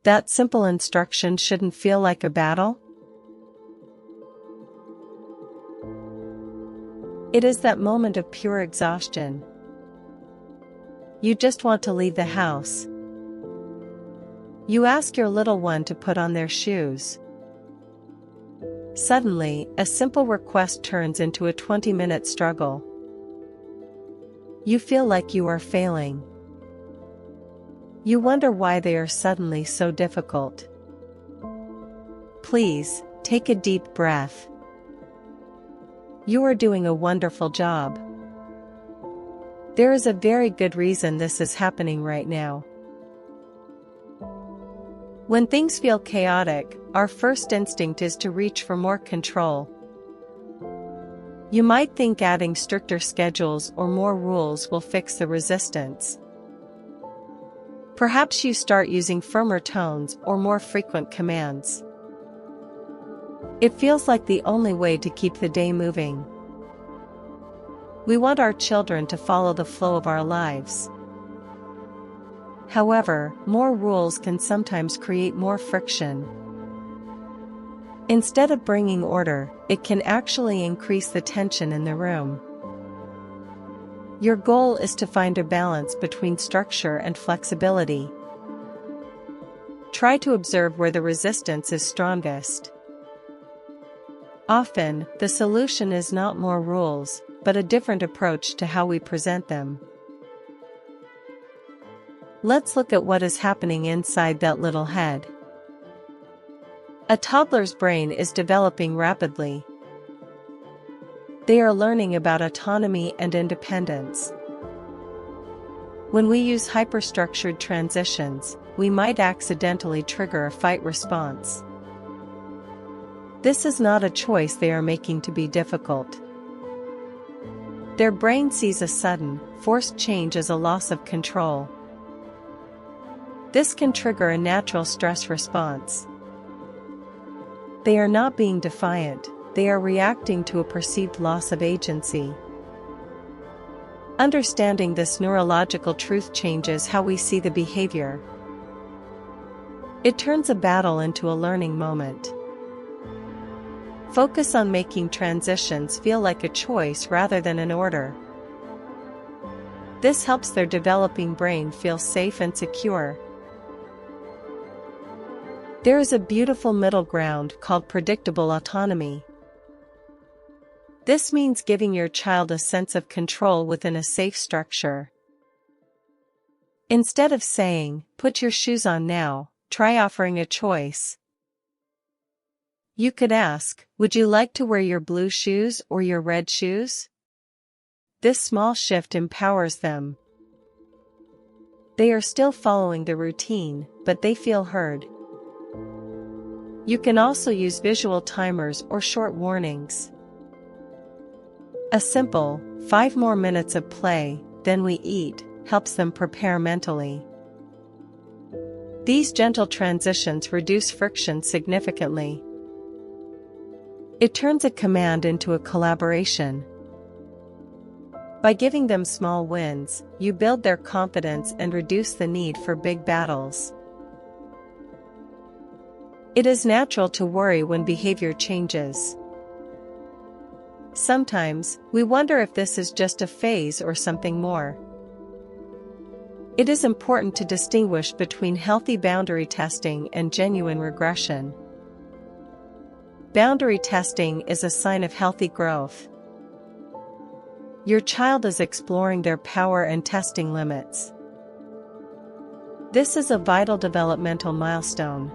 That simple instruction shouldn't feel like a battle? It is that moment of pure exhaustion. You just want to leave the house. You ask your little one to put on their shoes. Suddenly, a simple request turns into a 20-minute struggle. You feel like you are failing. You wonder why they are suddenly so difficult. Please, take a deep breath. You are doing a wonderful job. There is a very good reason this is happening right now. When things feel chaotic, our first instinct is to reach for more control. You might think adding stricter schedules or more rules will fix the resistance. Perhaps you start using firmer tones or more frequent commands. It feels like the only way to keep the day moving. We want our children to follow the flow of our lives. However, more rules can sometimes create more friction. Instead of bringing order, it can actually increase the tension in the room. Your goal is to find a balance between structure and flexibility. Try to observe where the resistance is strongest. Often, the solution is not more rules, but a different approach to how we present them. Let's look at what is happening inside that little head. A toddler's brain is developing rapidly. They are learning about autonomy and independence. When we use hyperstructured transitions, we might accidentally trigger a fight response. This is not a choice they are making to be difficult. Their brain sees a sudden, forced change as a loss of control. This can trigger a natural stress response. They are not being defiant, they are reacting to a perceived loss of agency. Understanding this neurological truth changes how we see the behavior. It turns a battle into a learning moment. Focus on making transitions feel like a choice rather than an order. This helps their developing brain feel safe and secure. There is a beautiful middle ground called predictable autonomy. This means giving your child a sense of control within a safe structure. Instead of saying, "Put your shoes on now," try offering a choice. You could ask, "Would you like to wear your blue shoes or your red shoes?" This small shift empowers them. They are still following the routine, but they feel heard. You can also use visual timers or short warnings. A simple, 5 more minutes of play, then we eat, helps them prepare mentally. These gentle transitions reduce friction significantly. It turns a command into a collaboration. By giving them small wins, you build their confidence and reduce the need for big battles. It is natural to worry when behavior changes. Sometimes, we wonder if this is just a phase or something more. It is important to distinguish between healthy boundary testing and genuine regression. Boundary testing is a sign of healthy growth. Your child is exploring their power and testing limits. This is a vital developmental milestone.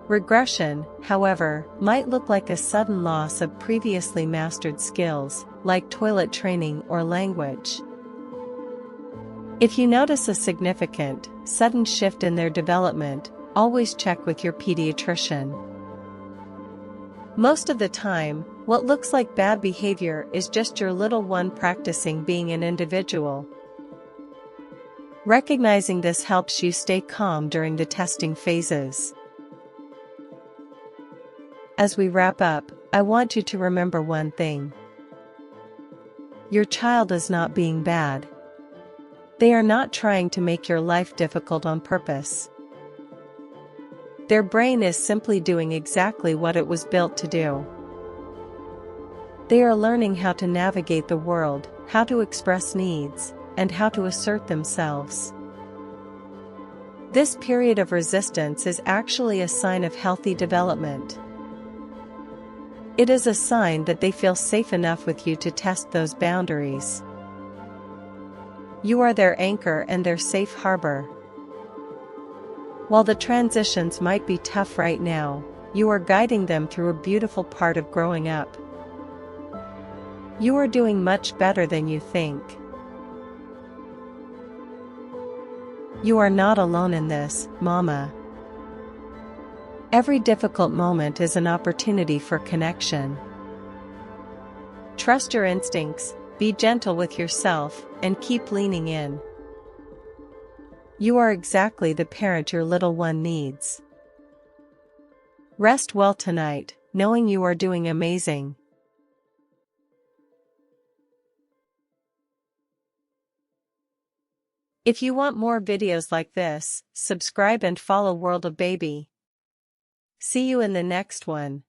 Regression, however, might look like a sudden loss of previously mastered skills, like toilet training or language. If you notice a significant, sudden shift in their development, always check with your pediatrician. Most of the time, what looks like bad behavior is just your little one practicing being an individual. Recognizing this helps you stay calm during the testing phases. As we wrap up, I want you to remember one thing. Your child is not being bad. They are not trying to make your life difficult on purpose. Their brain is simply doing exactly what it was built to do. They are learning how to navigate the world, how to express needs, and how to assert themselves. This period of resistance is actually a sign of healthy development. It is a sign that they feel safe enough with you to test those boundaries. You are their anchor and their safe harbor. While the transitions might be tough right now, you are guiding them through a beautiful part of growing up. You are doing much better than you think. You are not alone in this, Mama. Every difficult moment is an opportunity for connection. Trust your instincts, be gentle with yourself, and keep leaning in. You are exactly the parent your little one needs. Rest well tonight, knowing you are doing amazing. If you want more videos like this, subscribe and follow World of Baby. See you in the next one.